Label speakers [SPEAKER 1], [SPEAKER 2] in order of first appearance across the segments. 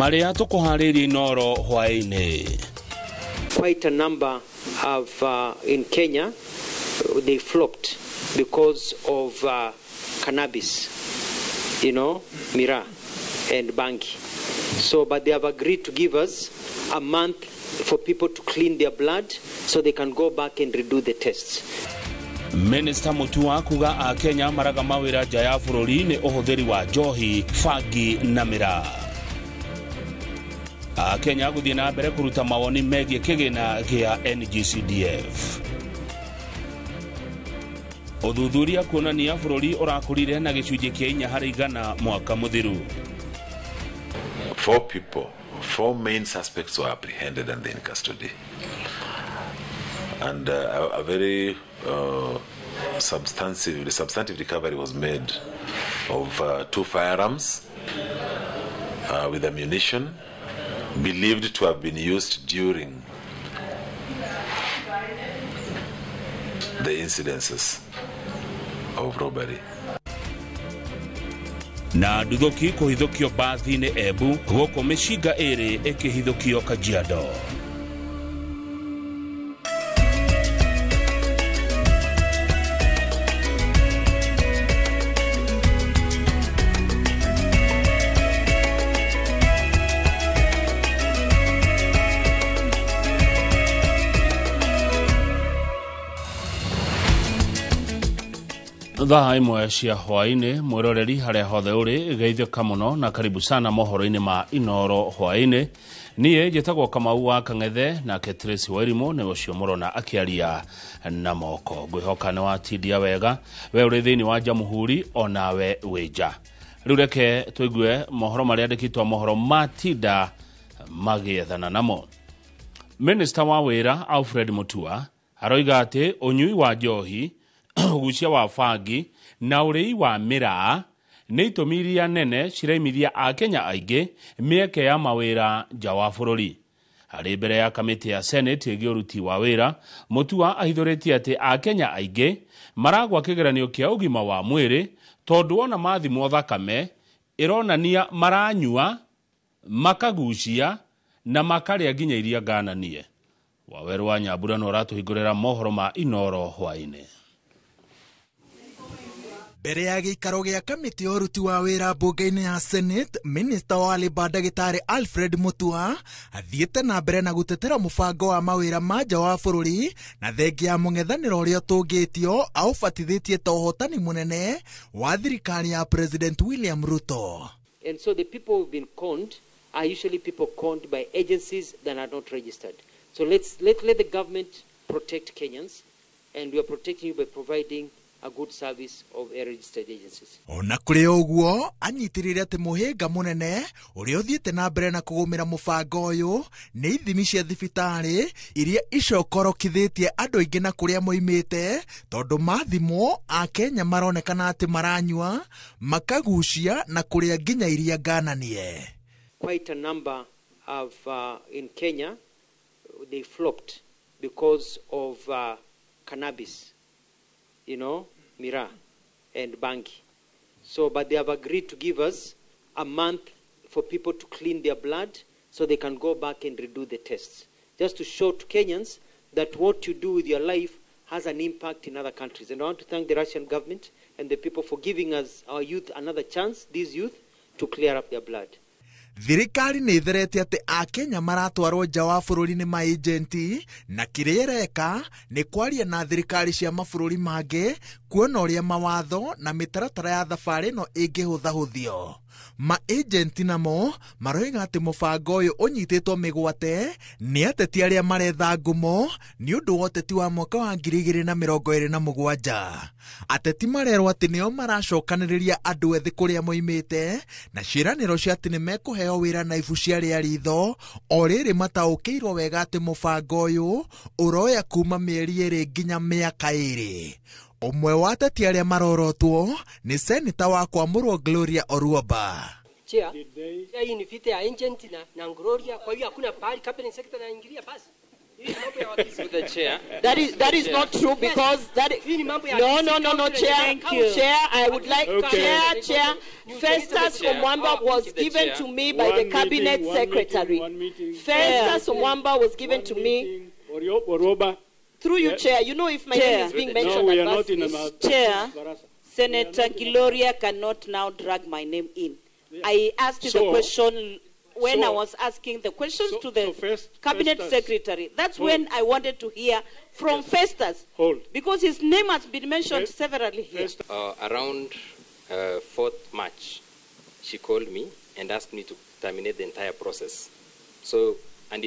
[SPEAKER 1] Maria tukuhariri noro hwaine.
[SPEAKER 2] Quite a number of in Kenya they flopped because of cannabis, Mira and Bangi. So, but they have agreed to give us a month for people to clean their blood so they can go back and redo the tests.
[SPEAKER 1] Minister Mutua kuga a Kenya maraga mawira jaya fururi ni uhuthiri wa njohi, fagi na miraa. A Kenya guthii na mbere kuruta mawoni megie kigina gia NGCDF. Uthuthuria kuonania fururi urakurire na gicunjĩ kia 4 harĩ 100 mwaka muthiru.
[SPEAKER 3] 4 main suspects were apprehended and in custody. And a very substantive recovery was made of 2 firearms with ammunition believed to have been used during the incidences of robbery.
[SPEAKER 1] Na nduthoki kuhithukio bathi-ini Embu goko mishinga iri ikihithukio Kajiado. Thaa imwe cia hwaini mwiroreri haria hothe uri geithioka muno na karibu sana mohoro-ini ma Inoro hwaini. Nie njitagwo Kamau wa Kang'ethe na Tracy Wairimu ni ucio murona akiaria na moko. Ngwihoka ni watindia wega we uri thiini wa Jamhuri onawe wija. Riu reke tuigue mohoro maria andikitwo mohoro matinda magiethana namo. Minister wa wira Alfred Mutua aroiga ati unyui wa njohi, ugucia wa fagi na urei wa miraa ni itumiria nene ciraimithia a Kenya aingi mieke ya mawira nja wa bururi. Hari mbere ya kamiti ya Senate igi uruti wa wira, Mutua ahithuritie ati a Kenya aingi maragwa kigeranio kia ugima wa mwiri tondu ona mathimo thakame ironania maranyua, makagucia na makaria nginya iria ngananie. Waweru wa Nyambura no ratuhingurira mohoro ma Inoro hwaine.
[SPEAKER 4] Mbere ya gĩikaro gĩa kamĩtĩ ya ũruti wa wĩra mbunge-inĩ ya Senate, Minister wa Labour Ndagĩtarĩ Alfred Mutua athiĩte na mbere na gũtetera mũbango wa mawĩra ma nja wa bũrũri na thengia ya mũng'ethanĩro ũrĩa ũtũngĩtio aũbatithĩtie ta ũhotani mũnene wa thirikari ya President William Ruto.
[SPEAKER 2] And so the people who've been conned are usually people conned by agencies that are not registered. So let the government protect Kenyans, and we are protecting you by providing a good service of registered agencies.
[SPEAKER 4] Ona kuri uguo anyitirire ati muhinga munene uri uthiite na mbere na kugumira mubango uyu ni ithimi cia thibitari iria icokorokithitie andu aingi na kuria moimite tondu mathimo a Kenya maronekana ati maranyua, makagucia na kuria nginya iria ngananie.
[SPEAKER 2] Quite a number of in Kenya they flopped because of cannabis, Mira and Bangi. So, but they have agreed to give us a month for people to clean their blood so they can go back and redo the tests. Just to show to Kenyans that what you do with your life has an impact in other countries. And I want to thank the Russian government and the people for giving us, our youth, another chance, these youth, to clear up their blood.
[SPEAKER 4] Thirikari nĩ itherete ati a Kenya maratwarwo nja wa bũrũri nĩ maagenti na kĩrĩa ĩreka nĩ kwaria na thirikari cia mabũrũri mangĩ kuona ũrĩa mawatho na mĩtaratara ya thabarĩ ĩno ĩngĩhũthahũthio. Maagenti namo maroiga ati mũbango ũyũ ũnyitĩtwo mĩgwate nĩ ateti arĩa maretha ngumo nĩ ũndũ wa ũteti wa mwaka wa 2027. Ateti marerwo ati nĩo maracokanĩrĩria andũ ethĩ kũrĩa moimĩte na ciĩranĩro cia ati nĩ mekũheo wĩra na ibu cia rĩa ritho o rĩrĩ mataũkĩirwo wega ati mũbango ũyũ ũroya kuma mĩeri 2 nginya mĩaka 2. Umwe wa ateti arĩa marorotwo ni Senator wa Kwamũrwo Gloria Oruoba.
[SPEAKER 5] Hii ni vita ya agent na Gloria, kwa hiyo hakuna pahali cabinet secretary anaingilia basi.
[SPEAKER 2] With the chair.
[SPEAKER 5] That is not true because that no, chair. Chair, I would like chair. Festus Omwamba was given to me by the cabinet secretary. Festus Omwamba was given to me through you, chair. You know, if my name is being mentioned,
[SPEAKER 6] we are not in a
[SPEAKER 5] chair. Senator Gloria cannot now drag my name in. I asked the question when I was asking the questions to the cabinet secretary. That's when I wanted to hear from Festus. Because his name has been mentioned severally here.
[SPEAKER 2] Around 4th March, she called me and asked me to terminate the entire process. So, and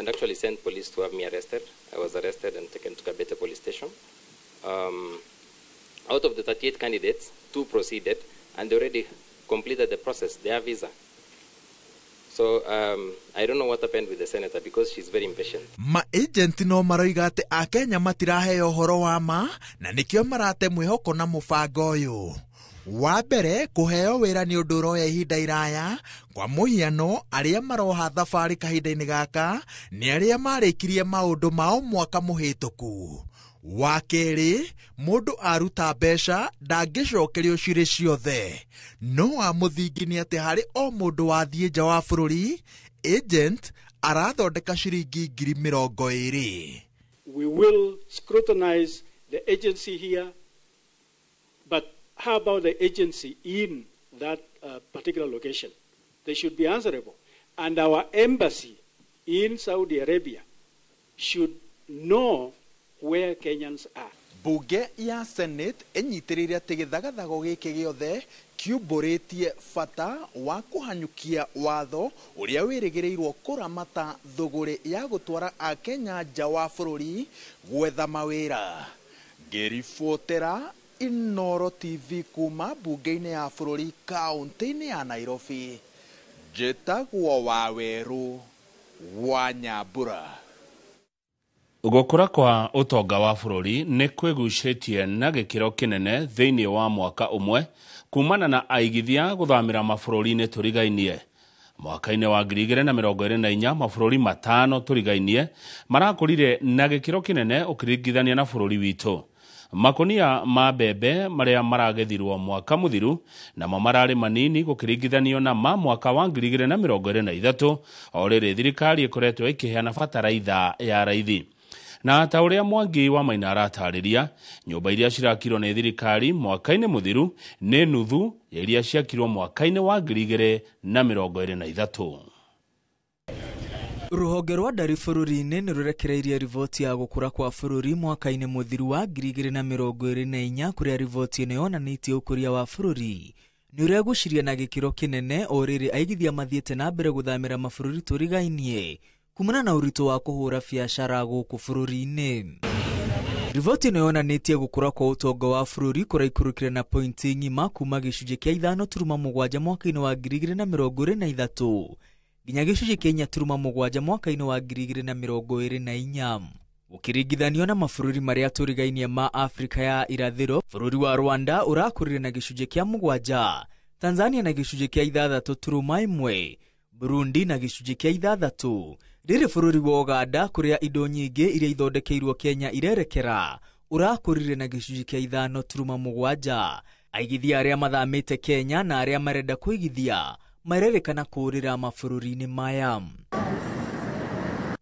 [SPEAKER 2] actually sent police to have me arrested. I was arrested and taken to Kabete police station. Out of the 38 candidates, 2 proceeded, and they already completed the process. They have visa. So, I don't know what happened with the senator because she's very impatient.
[SPEAKER 4] Ma-agent no maroiga ati a Kenya matiraheo uhoro wa ma na nikio marate mwihoko na mubango uyu. Wa mbere kuheo wira ni undu uroya ihinda iraya kwa muhiano aria maroha thabari kahinda-ini gaka ni aria marikirie maundu mao mwaka muhituku. Wa keri mundu aruta mbeca ndangicokerio ciri ciothe no wa muthingi ni ati hari o mundu wathie nja wa bururi agent arathondeka ciringi 20,000.
[SPEAKER 6] We will scrutinize the agency here, but how about the agency in that particular location? They should be answerable. And our embassy in Saudi Arabia should know where Kenyans are.
[SPEAKER 4] Bunge ya Senate enyitiriria ati githagathago giki giothe kiumburitie bata wa kuhanyukia watho uria wirigirirwo kuramata thuguri ya gutwara a Kenya nja wa bururi gwetha mawira. Ngiribotera Inoro TV kuma bunge-ini ya bururi kaunti-ini ya Nairobi. Njĩtagwo Waweru wa Nyambura.
[SPEAKER 1] Gukura kwa utonga wa bururi ni kwigucitie na gikiro kinene thiini wa mwaka umwe kumana na aigithia guthamira mabururi-ini turigainie. Mwaka-ini wa 2024 mabururi 5 turigainie marakurire na gikiro kinene ukiringithania na bururi witu. Makonia ma mbembe maria maragethirwo mwaka muthiru namo marari manini gukiringithanio na ma mwaka wa 2023 o riri thirikari ikoretwo ikiheana bataraitha ya raithi. Na ta uria Mwangi wa Maina aratariria, nyumba iria cirakirwo ni thirikari mwaka-ini muthiru ni nuthu ya iria ciakirwo mwaka-ini wa 2023.
[SPEAKER 7] Ruhonge rwa ndari bururi-ini ni rurekereirie riboti ya gukura kwa bururi mwaka-ini muthiru wa 2024 kuria riboti ino yonanitie ukuria wa bururi ni uregucirie na gikiro kinene o riri aigithia mathiete na mbere guthamira mabururi turigainie kumana na urito wa kuhura biacara guku bururi-ini. Riboti ino yonanitie gukura kwa utonga wa bururi kuraikurukire na pointi ng'ima kuma gicunjĩ kia 5.7 mwaka-ini wa 2023 nginya gicunjĩ kia 4.7 mwaka-ini wa 2024. Ukiringithanio na mabururi maria turigainie ma Afrika ya irathiro, bururi wa Rwanda urakurire na gicunjĩ kia 7, Tanzania na gicunjĩ kia 6.1, Burundi na gicunjĩ kia 6. Riri bururi wa Uganda kuria indo nyingi iria ithondekeirwo Kenya irerekera urakurire na gicunjĩ kia 5.7. Aigithia aria mathamite Kenya na aria marenda kuigithia marerikana kurira mabururi-ini maya.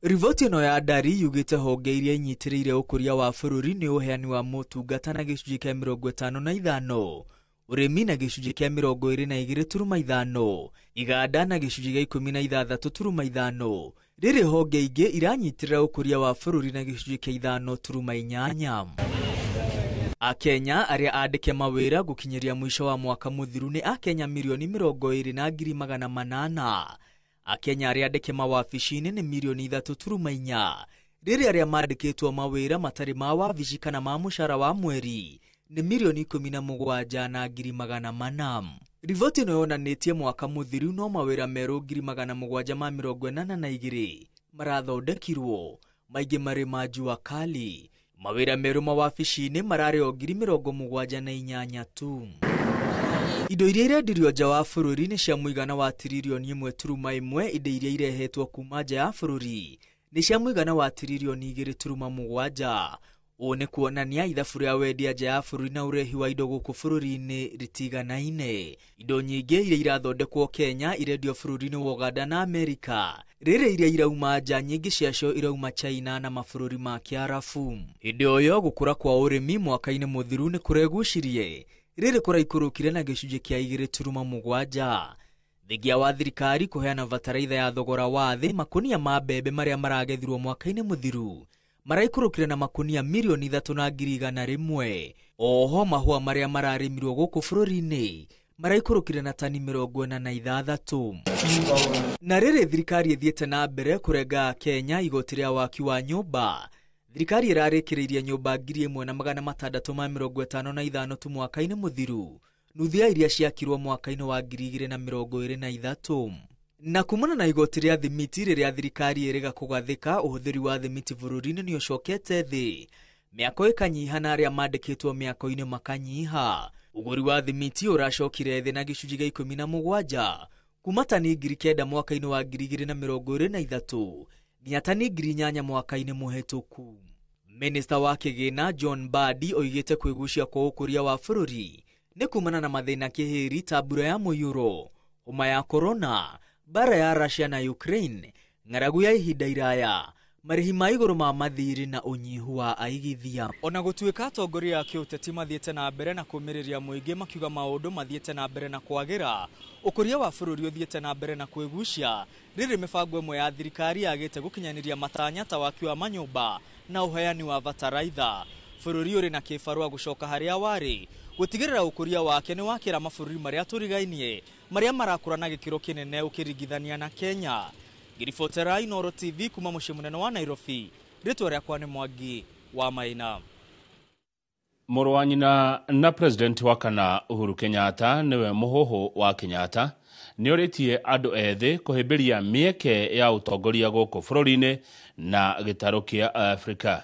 [SPEAKER 7] Riboti ino ya ndari yugite honge iria inyitiriire ukuria wa bururi ni uheani wa motungata na gicunjĩ kia 55, urimi na gicunjĩ kia 22.5, iganda na gicunjĩ kia 16.5. Riri honge ingi iranyitirira ukuria wa bururi na gicunjĩ kia 5.8. Akenya aria andike mawira gukinyiria mwisho wa mwaka muthiru ni Akenya milioni 20,800. Akenya aria andike mawabici-ini ni milioni 3.4. Riri aria mandikitwo mawira matari ma wabici kana ma mushara wa mweri ni milioni 17,400. Riboti ino yonanitie mwaka muthiru no mawira meru 742 marathondekirwo, maingi mari ma jua kali. Mawira meru mawabici-ini marari o 78 tu. Indo iria irendirio nja wa bururi ni cia muigana wa tiririoni 1.1. Indo iria irehetwo kuma nja ya bururi nĩ cia mũigana wa tiririoni 2.7. Ũũ nĩ kuonania ithabu rĩa wendia nja ya bũrũri na ũrehi wa indo gũkũ bũrũri-inĩ rĩtiganaine. Indo nyingĩ iria irathondekwo Kenya irendio bũrũri-inĩ wa Uganda na Amerika. Rĩrĩ iria irauma nja nyingĩ ciacio irauma China na mabũrũri ma Kiarabu. Hĩndĩ o yo gũkũra kwa ũrĩmi mwaka-inĩ mũthiru nĩ kũregucirie. Rĩrĩ kũraikũrũkire na gĩcunjĩ kĩa 2.7. Thengia wa thirikari kũheana bataraitha ya thogora wa thĩ, makũnia ma mbembe marĩa maragethirwo mwaka-inĩ mũthiru maraikũrũkire na makũnia milioni 3.1. Oho mahũa marĩa mararĩmirwo gũkũ bũrũri-inĩ maraikũrũkire na tani 46. Na rĩrĩ thirikari ĩthiĩte na mbere kũrenga Kenya igoti rĩa waki wa nyũmba, thirikari ĩrarĩkĩrĩirie nyũmba 1,655 tu mwaka-inĩ mũthiru, nuthu ya iria ciakirwo mwaka-inĩ wa 2023. Na kumana na igoti rĩa thimiti rĩrĩa thirikari ĩrĩga kũgathĩka ũhũthĩri wa thimiti bũrũri-inĩ nĩ ũcokete thĩ, mĩako ĩkanyiha na arĩa mandĩkĩtwo mĩako-inĩ makanyiha. Ũgũri wa thimiti ũracokire thĩ na gĩcunjĩ gĩa 17 kuma tani 9,000 mwaka-inĩ wa 2023 nginya tani 8,000 mwaka-inĩ mũhetũku. Minista wa kĩgĩna John Mbadi oigĩte kwĩgucia kwa ũkũria wa bũrũri nĩ kumana na mathĩna kĩhĩri ta mbura ya mũiyũro, homa ya corona, bara ya Russia na Ukraine, ng'aragu ya ihinda iraya, marĩhi ma igũrũ ma mathirĩ na ũnyihu wa aigithia. Ona gũtuĩka atongoria a kĩũteti mathiĩte na mbere na kũmĩrĩria mũingĩ makiuga maũndũ mathiĩte na mbere na kwagĩra, ũkũria wa bũrũri ũthiĩte na mbere na kwĩgucia, rĩrĩ mĩbango ĩmwe ya thirikari yagĩte gũkinyanĩria matanya ta waki wa manyũmba na ũheani wa bataraitha. Bũrũri ũrĩ na kĩbarũa gũcoka harĩa warĩ, gũtigĩrĩra ũkũria wake nĩ wakĩra mabũrũri marĩa tũrigainie marĩa marakũra na gĩkĩro kĩnene ũkĩringithania na Kenya. Ngiribotera Inooro TV kuma mũciĩ mũnene wa Nairobi, rĩtwa rĩakwa nĩ Mwangi wa Maina.
[SPEAKER 1] Mũrũ wa nyina na president wa kana Uhuru Kenyatta nĩwe mũhũhũ wa Kenyatta nĩ orĩtie andũ ethĩ kũhĩmbĩria mĩeke ya ũtongoria gũkũ bũrũri-inĩ na gĩtarũ kĩa Afrika.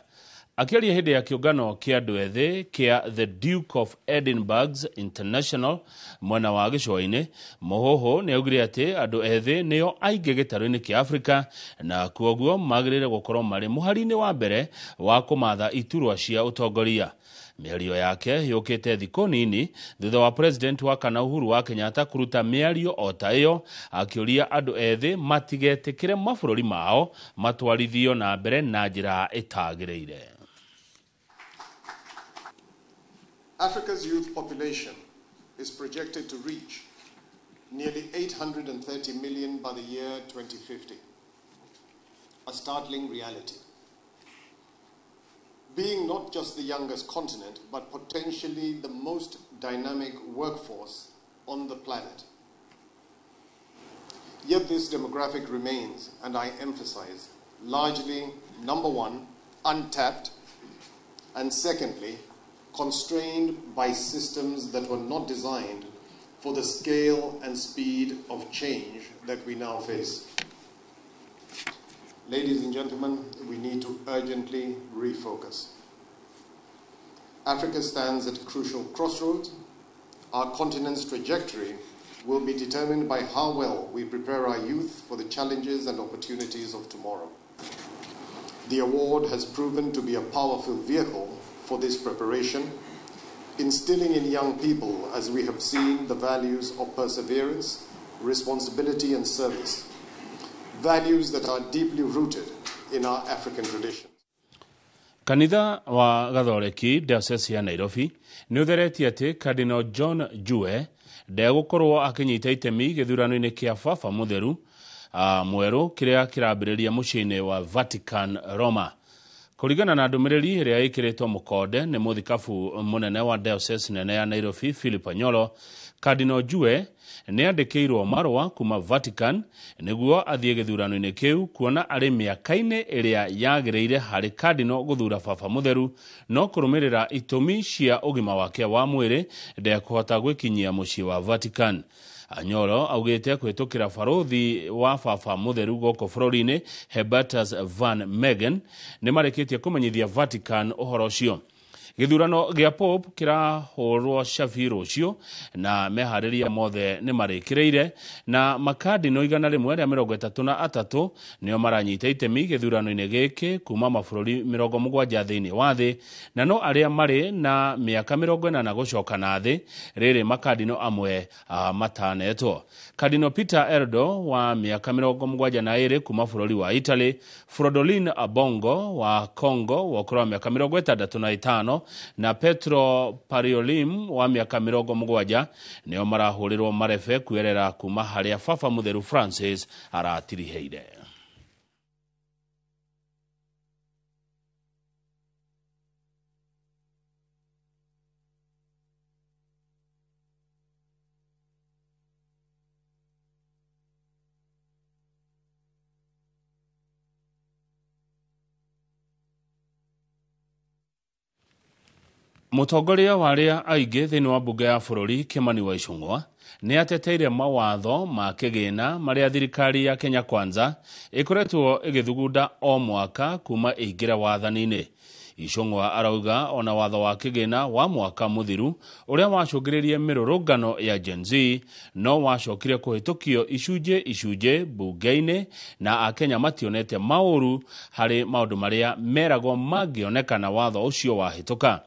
[SPEAKER 1] Akĩaria hĩndĩ ya kĩũngano kĩa andũ ethĩ kĩa The Duke of Edinburgh's International mwena wa gĩcũa-inĩ, mũhũhũ nĩ augire atĩ andũ ethĩ nĩo aingĩ gĩtarũ-inĩ kĩa Afrika na kuoguo magĩrĩire gũkorwo marĩ mũhari-inĩ wa mbere wa kũmatha iturwa cia ũtongoria. Mĩario yake yũkĩte thikũ nini thutha wa president wa kana Uhuru wa Kenyatta kũruta mĩario o ta ĩyo akĩũria andũ ethĩ matigetĩkĩre mabũrũri mao matwarithio na mbere na njĩra ĩtagĩrĩire.
[SPEAKER 8] Africa's youth population is projected to reach nearly 830 million by the year 2050, a startling reality. Being not just the youngest continent, but potentially the most dynamic workforce on the planet. Yet this demographic remains, and I emphasize, largely, number one, untapped, and secondly, constrained by systems that were not designed for the scale and speed of change that we now face. Ladies and gentlemen, we need to urgently refocus. Africa stands at a crucial crossroads. Our continent's trajectory will be determined by how well we prepare our youth for the challenges and opportunities of tomorrow. The award has proven to be a powerful vehicle for this preparation, instilling in young people, as we have seen, the values of perseverance, responsibility, and service. Values that are deeply rooted in our African traditions.
[SPEAKER 1] Kanitha wa Gathoreki Diocese ya Nairobi nĩ ũtheretie atĩ Cardinal John Jue ndegũkorwo akĩnyita itemi gĩthurano-inĩ kĩa Baba Mũtheru mwerũ kĩrĩa kĩrambĩrĩria mũciĩ-inĩ wa Vatican Roma. Kũringana na ndũmĩrĩri ĩrĩa ĩkĩrĩtwo mũkonde nĩ mũthikabu mũnene wa Diocese nene ya Nairobi Philip Anyolo, Cardinal Jue nĩ andĩkĩirwo marũa kuma Vatican nĩguo athiĩ gĩthurano-inĩ kĩu kuona arĩ mĩaka-inĩ ĩrĩa yagĩrĩire harĩ Cardinal gũthura Baba Mũtheru, no kũrũmĩrĩra itũmi cia ũgima wake wa mwĩrĩ ndekũhota gwĩkinyia mũciĩ wa Vatican. Anyolo augĩte kwĩtũkĩra barothi wa Baba Mũtheru gũkũ bũrũri-inĩ Hubertus Van Megen nĩ marĩkĩtie kũmenyithia Vatican ũhoro ũcio. Githurano gia Pope kirahorwo Shaviro cio na mehariria mothe ni marikireire na makadino 133 nio maranyita itemi githurano-ini giki kuma mabũrũri 70 thiini wa thi na no aria mari na miaka 40 gucoka na thi riri makadino amwe matanetwo. Cardinal Peter Erdo wa miaka 72 kuma bũrũri wa Italy, Frodolin Abongo wa Congo wa ukũrũ wa miaka 65 na Petro Pariolim wa miaka 70 nio marahurirwo marebe kuerera kuma haria Papa Mutheru Francis aratiriheire. Mutongoria wa aria aingi thiini wa bunge ya bũrũri Kimani wa Ichung'wa ni ateteire mawatho ma kigina maria thirikari ya Kenya Kwanza ikoretwo igithugunda o mwaka kuma ingire wathani-ini. Ichung'wa arauga ona watho wa kigina wa mwaka muthiru uria wacungiririe mirurungano ya Gen Z no wacokire kuhitukio icunje bunge-ini na Akenya mationete mauru hari maundu maria meragwo mangionekana watho ucio wahituka.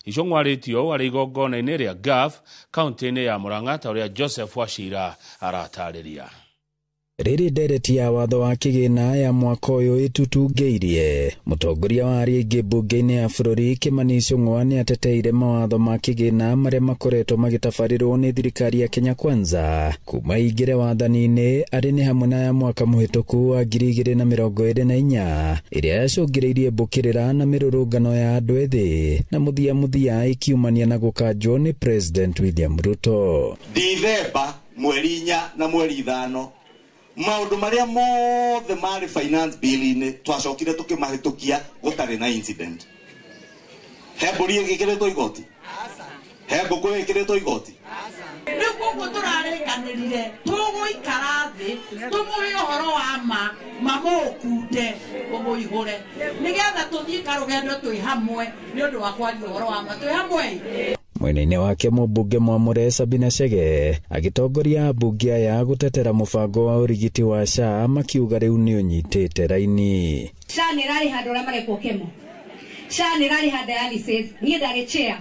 [SPEAKER 1] Ichung'wa aritio ari igongona-ini ria GAF kaunti-ini ya Murang'a ta uria Joseph Wachira aratariria.
[SPEAKER 9] Riri ndereti ya watho wa kigina ya mwaka uyu itutungeirie. Mutongoria wa aria aingi bunge-ini ya bũrũri Kimani Ichung'wa ni ateteire mawatho ma kigina maria makoretwo magitabarirwo ni thirikari ya Kenya Kwanza kuma ingire wathani-ini ari ni hamwe na ya mwaka muhituku wa 2024 iria yacungiriirie mbukirira na mirurungano ya andu ethi na muthia ikiumania na gukanjwo ni President William Ruto.
[SPEAKER 10] Dithemba mweri 4 na mweri 5 maundu maria mothe mari finance bill-ini twacokire tukimahitukia gutari na incident. Heburi igikiretwo igoti hembuku igikiretwo igoti
[SPEAKER 11] niguo turarekanirire tuguikara thi tumuhe uhoro wa mamukunde umuihure nigetha tuthie karugendo twi hamwe ni undu wa kwaria uhoro wa ma twi hamwe.
[SPEAKER 9] Mwena-ini wake mubunge Mwamure Sabina Chege agitongoria bunge ya gutetera mubango wa urigiti wa SHA makiuga riu ni unyitite raini.
[SPEAKER 12] SHA ni rari handu ra marekwo kemo. SHA ni rari handu dialysis ni ndari chair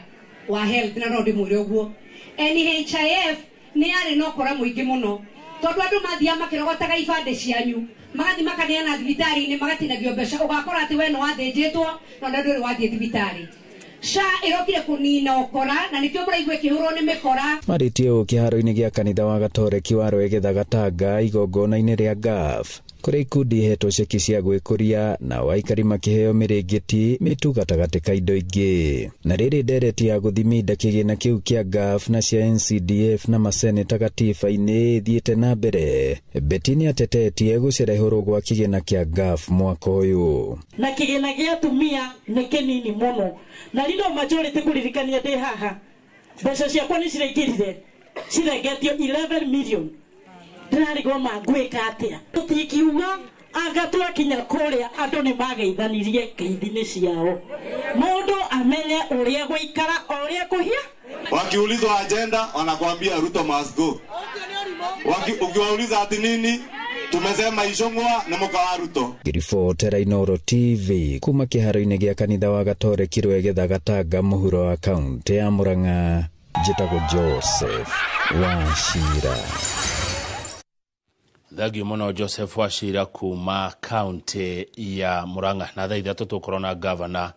[SPEAKER 12] wa health na no ndimwire uguo. NHIF ni ari no kora muingi muno tondu andu mathia makirogotaga ibande cianyu magathi makaneana thibitari-ini magatinagio mbeca ugakora ati we no wathinjitwo no nduri wathie thibitari. SHA irokire kunina okora na nikio muraigwe kihuro ni mikora.
[SPEAKER 9] Maritio kiharo-ini gia kanitha wa Gatoreki wa Rwegetha Gatanga igongona-ini ria GAF kuri ikundi hetwo ceki cia gwikuria na waikari makiheo mirengeti mitugatagatĩ ka indo ingi. Na riri ndereti ya guthimida kigina kiu kia GAF na cia NCDF na maseneta gatiba-ini thiete na mbere. Betini atetetie gucerehurwo gwa kigina kia GAF mwaka uyu.
[SPEAKER 11] Na kigina gia tumia ni kinini muno na rindo majority kuririkania ndi haha mbeca ciakwa ni ciraingirire cirengetio 11 million. Ndarigwo mangwika atia tutikiuga anga twakinya kuria andu ni mageithanirie keithini ciao mundu amenye uria guikara uria kuhia.
[SPEAKER 10] Wakiulizwa agenda wanakuambia Ruto must go. Ukiwauliza ati nini tumesema Ichung'wa na mukawa Ruto.
[SPEAKER 9] Giribotera Inooro TV kuma kiharo-ini gia kanitha wa Gatoreki Rwegetha Gatanga muhuro wa kaunti ya Murang'a. Njĩtagwo Joseph Wachira.
[SPEAKER 1] Thagi muno Joseph Wachira kuma kaunti ya Murang'a. Na thaa ithatu tukorona governor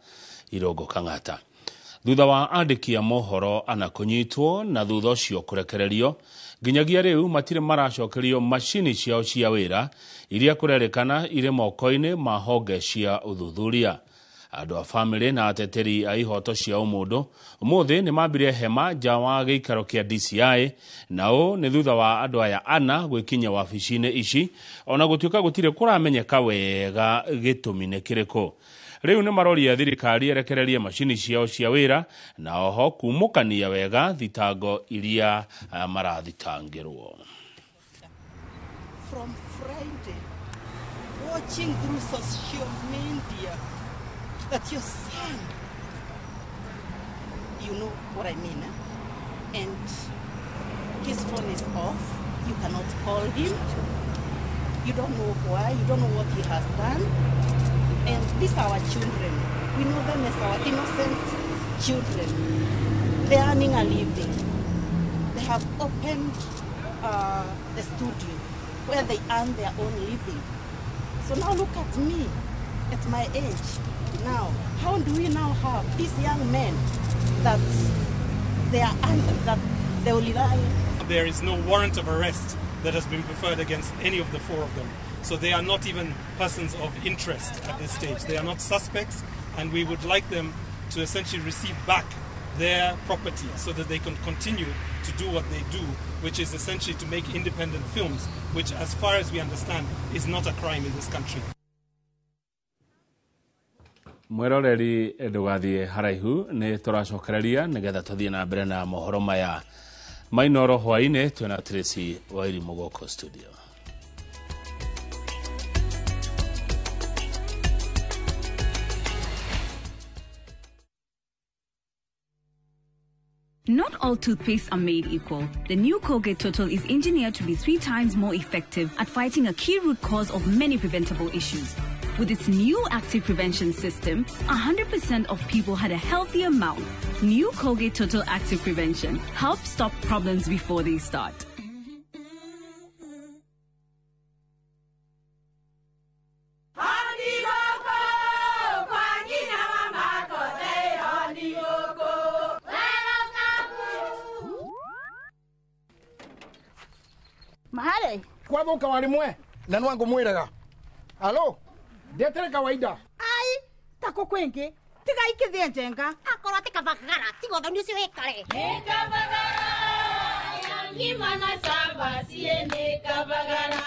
[SPEAKER 1] Irungu Kang'ata. Thutha wa andiki ya mohoro anakunyitwo na thutha ucio kurekererio nginyagia riu matire maracokerio mashini ciao cia wira iria kurerekana ire moko-ini ma honge cia uthuthuria. Andu a family na ateteri a ihoto cia umundu umuthi ni mambire hema nja wa giikaro kia DCI nao ni thutha wa andu aya ana gwikinya wabici-ini ici ona gutuika gutire kuramenyeka wega gitumi ni kiriko. Riu ni maroria thirikari erekererie mashini ciao cia wira na oho kumukania wega thitango iria marathitangirwo.
[SPEAKER 13] From Friday, watching through social media that your son you know what I mean. And his phone is off. You cannot call him. You don't know why. You don't know what he has done. And these are our children. We know them as our innocent children. They are earning a living. They have opened the studio where they earn their own living. So now look at me, at my age. Now, how do we now have these young men that they are under, that they will rely?
[SPEAKER 14] There is no warrant of arrest that has been preferred against any of the four of them. So they are not even persons of interest at this stage. They are not suspects, and we would like them to essentially receive back their property so that they can continue to do what they do, which is essentially to make independent films, which, as far as we understand, is not a crime in this country.
[SPEAKER 1] Mweroreri ndugathie haraihu ni turacokereria nigetha tuthie na mbere na mohoro maya mainoro hwaine twina Tracy Wairimu goko studio.
[SPEAKER 15] Not all toothpastes are made equal. The new Colgate Total is engineered to be 3 times more effective at fighting a key root cause of many preventable issues. With its new active prevention system, 100% of people had a healthier mouth. New Colgate Total Active Prevention helps stop problems before they start.
[SPEAKER 16] Mahale kwa boka walimwe na nwangu mwiraga. Halo ndetere kawaida
[SPEAKER 17] ai tako kwenke tiga ikithie njenga akoro tikavagara tigotho nicio hekare nikavagara yangi mana saba siene kavagara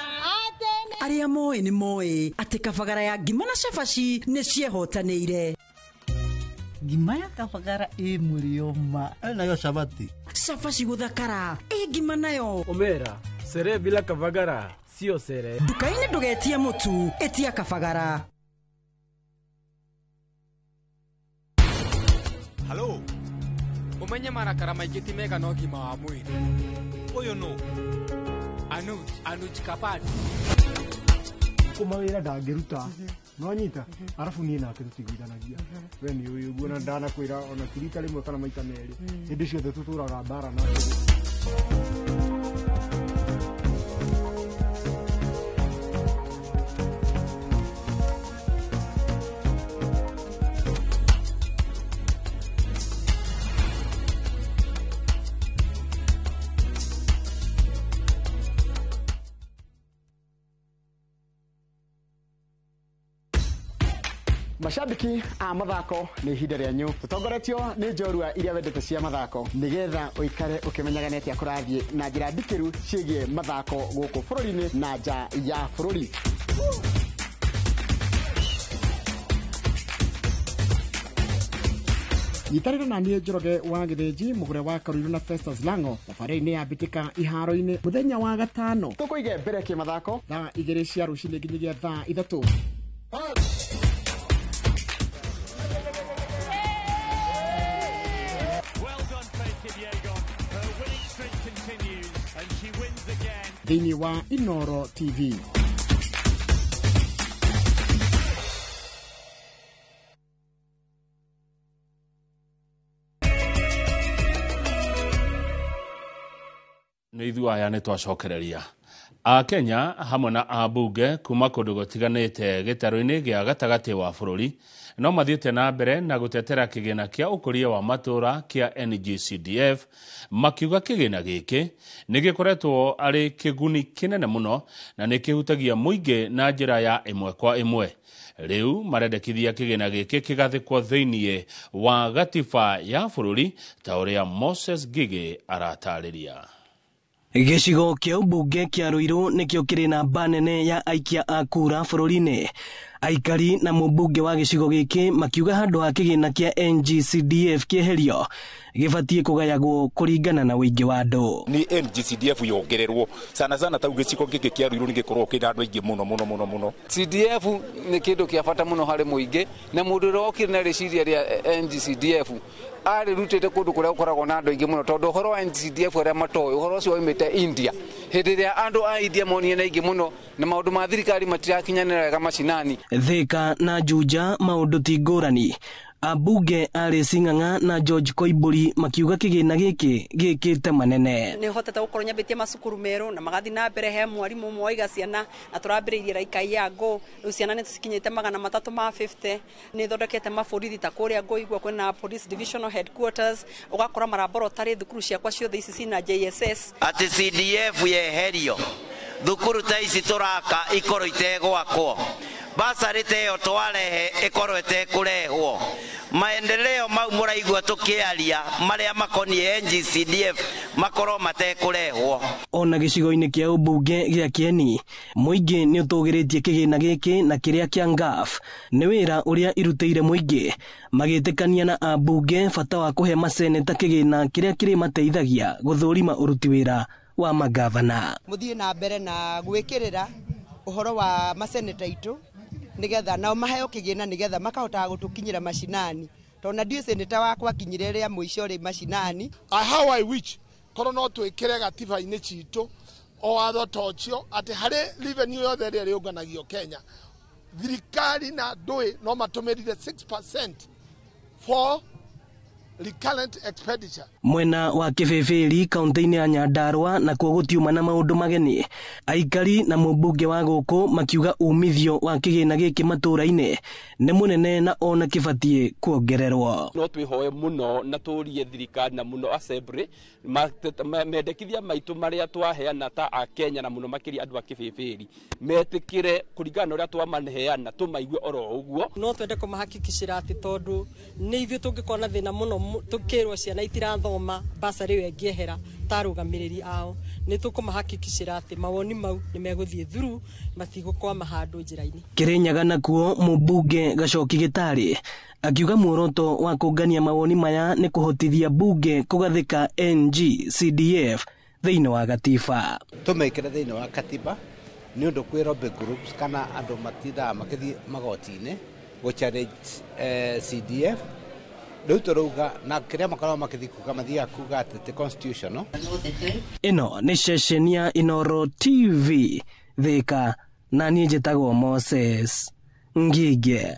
[SPEAKER 18] aria moe ni moe ati kavagara ya ngima na cabaci ni ciehotanĩire.
[SPEAKER 19] Ngima ya kavagara mulioma nayo sabati
[SPEAKER 18] cabaci guthakara ngima nayo
[SPEAKER 20] omera sere bila kavagara sio sere.
[SPEAKER 18] Duka-inĩ ndũgetie mũtu etia kavagara.
[SPEAKER 21] Hello. Umenye marakara maingĩ ti mega na ũgima wa mwĩrĩ. Ũyũ no. Anuj Kapadi.
[SPEAKER 22] Kumawĩra ndangĩruta no nyita arafu niĩ nake tũtigithanagia we nĩ ũyũ guo na ndanakwĩra ona kirita rĩmwe kana maita merĩ hĩndĩ ciothe tũtũraga mbara na
[SPEAKER 23] Mashabiki a mathako ni ihinda rĩanyu tutongoretio nĩ njorua iria wendete cia mathako nigetha uikare ukimenyaga neti akurathie na njira ndikiru ciĩgie mathako gũkũ bũrũri-inĩ na nja ya bũrũri. Nyitarĩra na niĩ Njoroge wa Gĩthĩnji mũgũre wa Karũirũ na Festus Lango thabarĩ-inĩ ya mbĩtĩka iharo-inĩ mũthenya wa gatano tũkũige mbere kĩmathako thaa 2 cia rũcinĩ nginyagia thaa 3. Thĩinĩ wa Inoro TV.
[SPEAKER 1] Nĩ ithuaya nĩ twacokereria Akenya hamwe na ambunge kuma kũndũ gũtiganĩte gĩtarũ-inĩ gĩa gatagatĩ wa bũrũri no mathiĩte na mbere na gũtetera kĩgĩna kĩa ũkũria wa matũra kĩa NGCDF makiuga kĩgĩna gĩkĩ nĩ gĩkoretwo arĩ kĩguni kĩnene mũno na nĩ kĩhutagia mũingĩ na njĩra ya ĩmwe kwa ĩmwe. Rĩu marendekithia kĩgĩna gĩkĩ kĩgathĩkwo thĩinĩ wa gatiba ya bũrũri ta ũrĩa Moses Gigi aratarĩria.
[SPEAKER 24] Gĩcigo kĩa ũmbunge kĩa Ruiru nĩkĩo kĩrĩ namba nene ya aikia a kura bũrũri-inĩ
[SPEAKER 2] Aikari na mũmbunge wa gĩcigo gĩkĩ makiuga handũ ha kĩgĩna kĩa NGCDF kĩeherio gĩbatie kũgayagwo kũringana na ũingĩ wa andũ.
[SPEAKER 3] Ni NGCDF yongererwo sana ta gĩcigo gĩkĩ kĩa Ruiru nĩgĩkorwo kĩna andũ aingĩ mũno.
[SPEAKER 5] CDF nĩ kĩndũ kĩa bata mũno harĩ mũingĩ, na mũndũ ũrĩa okire na rĩciria rĩa NGCDF arĩ rutĩte kũndũ kũrĩa gũkoragwo na andũ aingĩ mũno, tondũ ũhoro wa NGCDF ũrĩa matoĩ ũhoro ũcio woimĩte India. Hĩndĩ ĩrĩa andũ a India monire na aingĩ mũno na maũndũ ma thirikari matirakinyanĩra wega macinani.
[SPEAKER 2] Thika na Juja maũndũ ti ngũrani. Ambunge Alice Sing'ang'a na George Koimburi makiuga kĩgĩna gĩkĩ gĩkĩte manene.
[SPEAKER 24] Nĩ hotete gũkorwo nyambĩtie macukuru merũ na magathi na mbere he mwarimũ ũmwe waiga ciana na tũrambĩrĩirie Raikai ya Ngũ, rĩu ciana nĩ cikinyĩte 350. Nĩ thondekete maborithi ta kũrĩa Ngũigua kwĩna police divisional headquarters, ũgakora maraborotari thukuru ciakwa ciothe ici cina JSS.
[SPEAKER 25] Ati CDF yeherio thukuru ta ici tũraka ikorwo itegwakwo, basarĩ teyo twarehe ikorwo itekũrehwo, maendeleo mau mũraigua tũkĩaria marĩa makoniĩ NGCDF makorwo matekũrehwo.
[SPEAKER 2] Ona gĩcigo-inĩ kĩa ũmbunge gĩa Kieni mũingĩ nĩ ũtũgĩrĩtie kĩgĩna gĩkĩ na kĩrĩa kĩa ngaf nĩ wĩra ũrĩa irutĩire mũingĩ, magĩtĩkania na ambunge bata wa kũhe maseneta kĩgĩna kĩrĩa kĩrĩ mateithagia gũthũrima ũruti wĩra wa magavana.
[SPEAKER 26] Mũthiĩ na mbere na gwĩkĩrĩra ũhoro wa maseneta itũ nigetha nao maheo kĩgĩna nigetha makahota gũtũkinyĩra mashinani, tondũ ndiĩ seneta wakwa kinyire rĩa mũico rĩ mashinani.
[SPEAKER 27] How I wish korwo no twĩkĩre gatiba-inĩ citũ o watho tocio atĩ harĩ revenue yothe ĩrĩa rĩũnganagio Kenya, thirikari na ndũĩ no matũmĩrire 6% for recurrent expenditure.
[SPEAKER 2] Mwena wa Kĩbĩbĩri kaunti-inĩ ya Nyandarua na kuo gũtiuma na maũndũ mageni, aikari na mũmbunge wa gũkũ makiuga umithio wa kĩgĩna gĩkĩ matũra-inĩ nĩ mũnene na ona kĩbatie kuongererwo.
[SPEAKER 28] No twĩhoe mũno na tũrie thirikari na mũno assembly mendekithia maitũ marĩa twaheana ta a Kenya na mũno makĩria andũ a Kĩbĩbĩri metĩkĩre kũringana na ũrĩa twamaheana tũmaigue oro ũguo.
[SPEAKER 29] No twende kũmahakikishĩra atĩ tondũ nĩ ithuĩ tũngĩkorwo na thĩna mũno tukirwo ciana itirathoma basarĩ ĩyo ĩngĩehera tarũgamĩrĩri ao, nĩ tũkũmahakikishĩra atĩ mawoni mau nĩ megũthiĩ through matigũkwama handũ njĩra-inĩ.
[SPEAKER 2] Kĩrĩnyaga nakuo mũmbunge Gacoki Gĩtarĩ akiuga muoroto wa kũngania mawoni maya nĩ kũhotithia bunge kũgathĩka NGCDF thĩinĩ wa gatiba.
[SPEAKER 30] Tũmekĩre thĩinĩ wa katiba nĩ ũndũ kwĩ lobby groups kana andũ matithaga makĩthiĩ magoti-inĩ gũ-challenge CDF. Rĩu tũrauga na kĩrĩa makoragwo makĩthiĩ kuga mathiaga kuga atĩ ti constitutional.
[SPEAKER 2] Ĩno nĩ ceceni ya Inooro TV Thika na niĩ njĩtagwo Moses Ngige.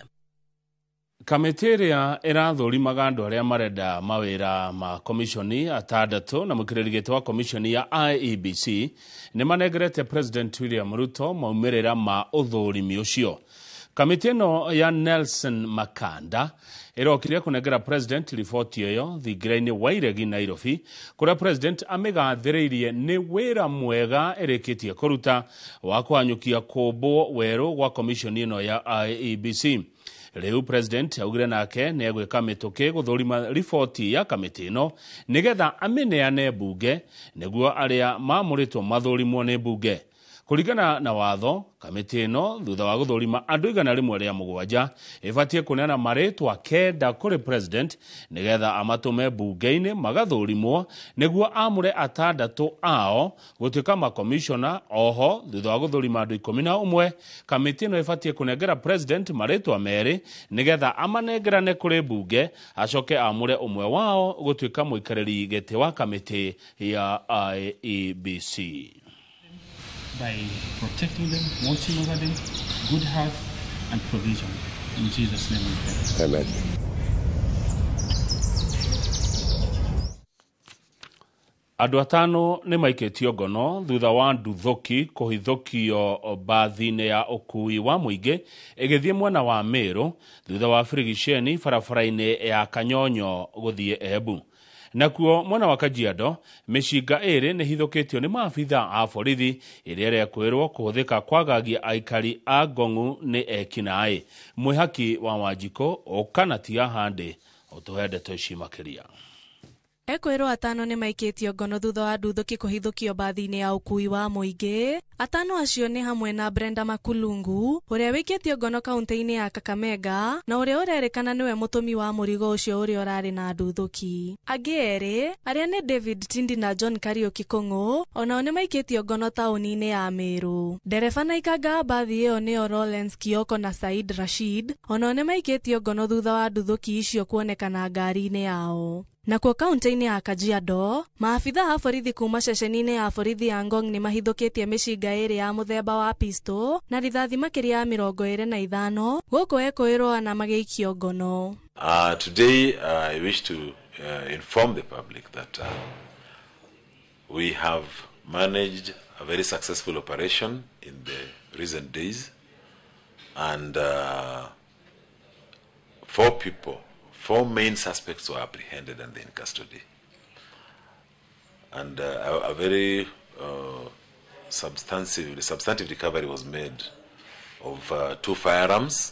[SPEAKER 1] Kamĩtĩ ĩrĩa ĩrathũrimaga andũ arĩa marenda mawĩra ma komishoni 6 na mũkĩrĩri gĩtĩ wa komishoni ya IEBC nĩ manengerete President William Ruto maumĩrĩra ma ũthũrimi ũcio. Kamĩtĩ ĩno ya Nelson Makanda ĩrokire kũnengera President riboti ĩyo thingira-inĩ wa Iregi Nairobi, kũrĩa President amĩgathĩrĩirie nĩ wĩra mwega ĩrĩkĩtie kũruta wa kũhanyũkia kũmbwo werũ gwa komishoni ĩno ya IEBC. Rĩu President augire nake nĩ egwĩka mĩtũkĩ gũthũrima riboti ya kamĩtĩ ĩno nĩgetha amĩneane bunge nĩguo arĩa mamũrĩtwo mathũrimwo nĩ bunge. Kũringana na watho, kamĩtĩ ĩno thutha wa gũthũrima andũ 107 ĩbatie kũneana marĩtwa 9 kũrĩ President nĩgetha amatũme bunge-inĩ magathũrimwo nĩguo amũre 6 ao gũtuĩka makomishona. Oho thutha wa gũthũrima andũ 11, kamĩtĩ ĩno ĩbatie kũnengera President marĩtwa merĩ nĩgetha amanengerane kũrĩ bunge acoke amũre ũmwe wao gũtuĩka mũikarĩri gĩtĩ wa kamĩtĩ ya IEBC.
[SPEAKER 31] By protecting them, watching over them, good health and provision. In Jesus' name we pray.
[SPEAKER 32] Amen.
[SPEAKER 1] Andũ 5 nĩ maikĩtio ngono thutha wa nduthoki kũhithũkio bathi-inĩ ya ũkui wa mũingĩ ĩgĩthiĩ mwena wa Meru thutha wa frigisheni barabara-inĩ ya Kanyonyo gũthiĩ Embu. Nakuo mwena wa Kajiado mĩcinga ĩrĩ nĩ hithũkĩtio nĩ maabitha a borithi ĩrĩa ĩrekwĩrwo kũhũthĩka kwagagia aikari a Ngong'u nĩ ekinaĩ. Mwĩhaki wa Wanjikũ ũkanatia handĩ ũtũhe ndeto ici makĩria.
[SPEAKER 4] Ekwirwo atano nĩ maikĩtio ngono thutha wa nduthoki kũhithũkio bathi-inĩ ya ũkui wa mũingĩ. Atano acio nĩ hamwe na Brenda Makulungu, ũrĩa wĩkĩtio ngono kaunti-inĩ ya Kakamega, na ũrĩa ũrerĩkana nĩwe mũtũmi wa mũrigo ũcio ũrĩa ũrarĩ na nduthoki. Angĩ erĩ, arĩa nĩ David Tindi na John Kariuki Kung'u, onao nĩ maikĩtio ngono taũni-inĩ ya Meru. Ndereba na ikanga bathi ĩyo nĩo Lawrence Kioko na Said Rashid, onao nĩ maikĩtio ngono thutha wa nduthoki icio kuonekana ngari-inĩ yao. Nakuo kaunti-inĩ ya Kajiado, maafitha a borithi kuma ceceni-inĩ ya borithi ya Ngong nĩ mahithũkĩtie mĩcinga ĩrĩ ya mũthemba wa pistol na rithathi makĩria ya 25 gũkũ ekwĩrwo na magĩikio ngono.
[SPEAKER 6] Today I wish to inform the public that we have managed a very successful operation in the recent days, and 4 main suspects were apprehended and in custody. And a very substantive recovery was made of 2 firearms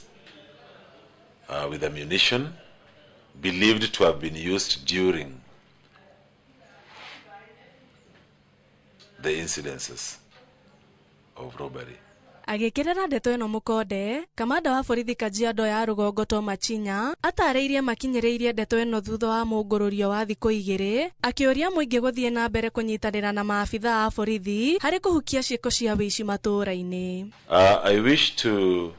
[SPEAKER 6] with ammunition believed to have been used during the incidences of robbery.
[SPEAKER 4] Agĩkĩrĩra ndeto ĩno mũkonde, kamanda wa borithi Kajiado ya rũgongo Tom Achinya atarĩirie makinyĩrĩirie ndeto ĩno thutha wa mũngũrũrio wa thikũ 2, akĩũria mũingĩ gũthiĩ na mbere kũnyitanĩra na maafitha a borithi harĩ kũhukia ciĩko cia wĩici matũũra-inĩ.
[SPEAKER 6] I wish to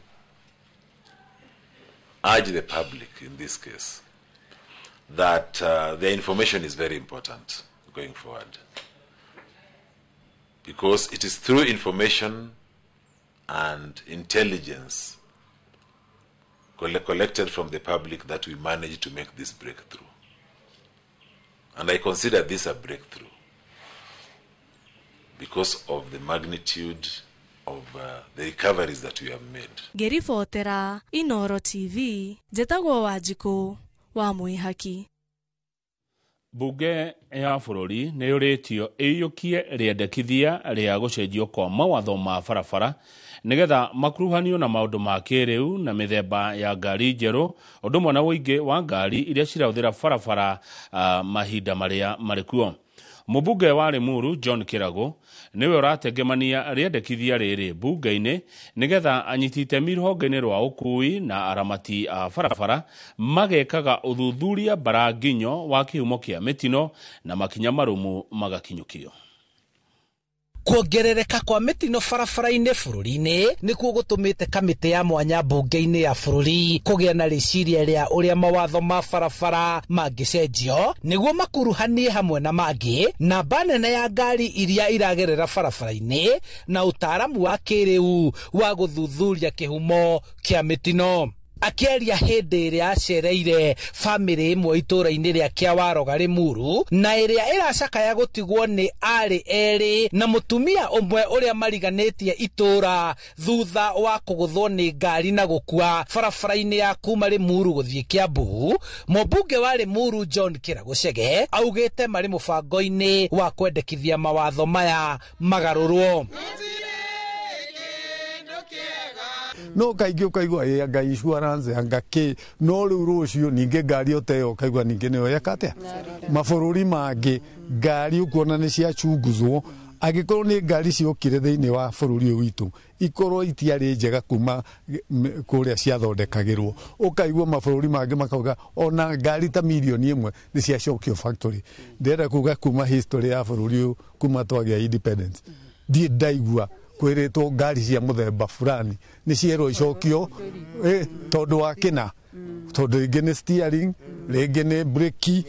[SPEAKER 6] urge the public in this case that their information is very important going forward, because it is through information and intelligence collected from the public that we managed to make this breakthrough. And I consider this a breakthrough because of the magnitude of the recoveries that we have made.
[SPEAKER 4] Ngĩribotera Inooro TV, njĩtagwo Wanjikũ wa Mwĩhaki.
[SPEAKER 1] Bunge ya bũrũri nĩ yũrĩtio ĩiyũkie rĩendekithia rĩa gũcenjio kwa mawatho ma barabara nĩgetha makuruhanio na maũndũ ma kĩrĩu na mĩthemba ya ngari njerũ, ũndũ ũmwe na ũingĩ wa ngari iria cirahũthĩra barabara mahinda marĩa marĩ kuo. Mũmbunge wa Limuru John Kirago niwe ũratengemania rĩendekithia rĩrĩ bunge-inĩ nĩgetha anyiti itemi rũhonge-inĩ rwa ũkui na aramati a barabara magekaga ũthuthuria baranginyo wa kĩhumo kĩa mĩtino na makinya marũmu magakinyũkio.
[SPEAKER 7] Kuongerereka kwa mĩtino barabara-inĩ bũrũri-inĩ nĩkuo gũtũmĩte kamĩtĩ ya mwanya mbunge-inĩ ya bũrũri kũgĩa na rĩciria rĩa ũrĩa mawatho ma barabara mangĩcenjio nĩguo makuruhanie hamwe na mangĩ namba nene ya ngari iria iragerera barabara-inĩ na ũtaaramu wa kĩrĩu wa gũthuthuria kĩhumo kĩa mĩtino. Akĩaria hĩndĩ ĩrĩa acereire bamĩrĩ ĩmwe itũũra-inĩ rĩa Kĩawaroga Limuru na ĩrĩa ĩracakaya gũtigwo nĩ arĩ erĩ na mũtumia ũmwe ũrĩa mariganĩtie itũũra thutha wa kũgũthwo nĩ ngari na gũkua barabara-inĩ ya kuma Limuru gũthiĩ Kiambu. Mũmbunge wa Limuru John Kirago Chege augĩte marĩ mũbango-inĩ wa kwendekithia mawatho maya magarũrwo.
[SPEAKER 8] No kaingĩ ũkaigua anga insurance anga kĩ no rĩu rũciũ ningĩ ngari oteyo ũkaigua ningĩ nĩyo yakate mabũrũri mangĩ ngari ũkuona nĩ ciachunguzwo agĩkorwo nĩ ngari ciokire thĩinĩ wa bũrũri ũyũ witũ ikorwo itiarĩ njega kuma kũrĩa ciathondekagĩrwo ũkaigua mabũrũri mangĩ makauga ona ngari ta milioni 1 nĩ ciacokio factory. Ndĩrenda kuga kuma history ya bũrũri ũyũ kuma twagĩa independence ndiĩ ndaigua kwĩrĩtwo ngari cia mũthemba fulani nĩ cierwo icokio tondũ wa kĩna tondũ rĩngĩ nĩ steering rĩngĩ nĩ breki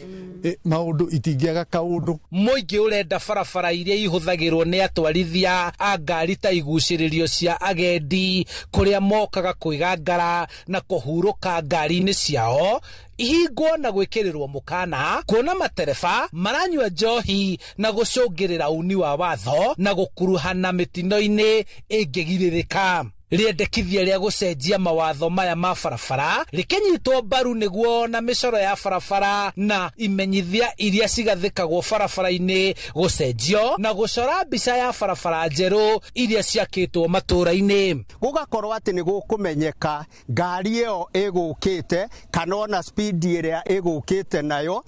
[SPEAKER 8] maũndũ itingĩaga kaũndũ.
[SPEAKER 7] Mũingĩ ũrenda barabara iria ihũthagĩrwo nĩ atwarithia a ngari ta igucĩrĩrio cia agendi kũrĩa mokaga kwĩgangara na kũhurũka ngari-inĩ ciao ihingwo na gwĩkĩrĩrwo mũkana kuona matereba maranyua njohi na gũcũngĩrĩra uni wa watho na gũkuruhana mĩtino-inĩ ĩngĩgirĩrĩka. Rĩendekithia rĩa gũcenjia mawatho maya ma barabara rĩkĩnyitwo mbaru nĩguo na mĩcoro ya barabara na imenyithia iria cigathĩkagwo barabara-inĩ gũcenjio na gũcora mbica ya barabara njerũ iria ciakĩtwo matũũra-inĩ.
[SPEAKER 23] Gũgakorwo atĩ nĩ gũkũmenyeka ngari ĩyo ĩgũkĩte kana ona speed ĩrĩa ĩgũkĩte nayo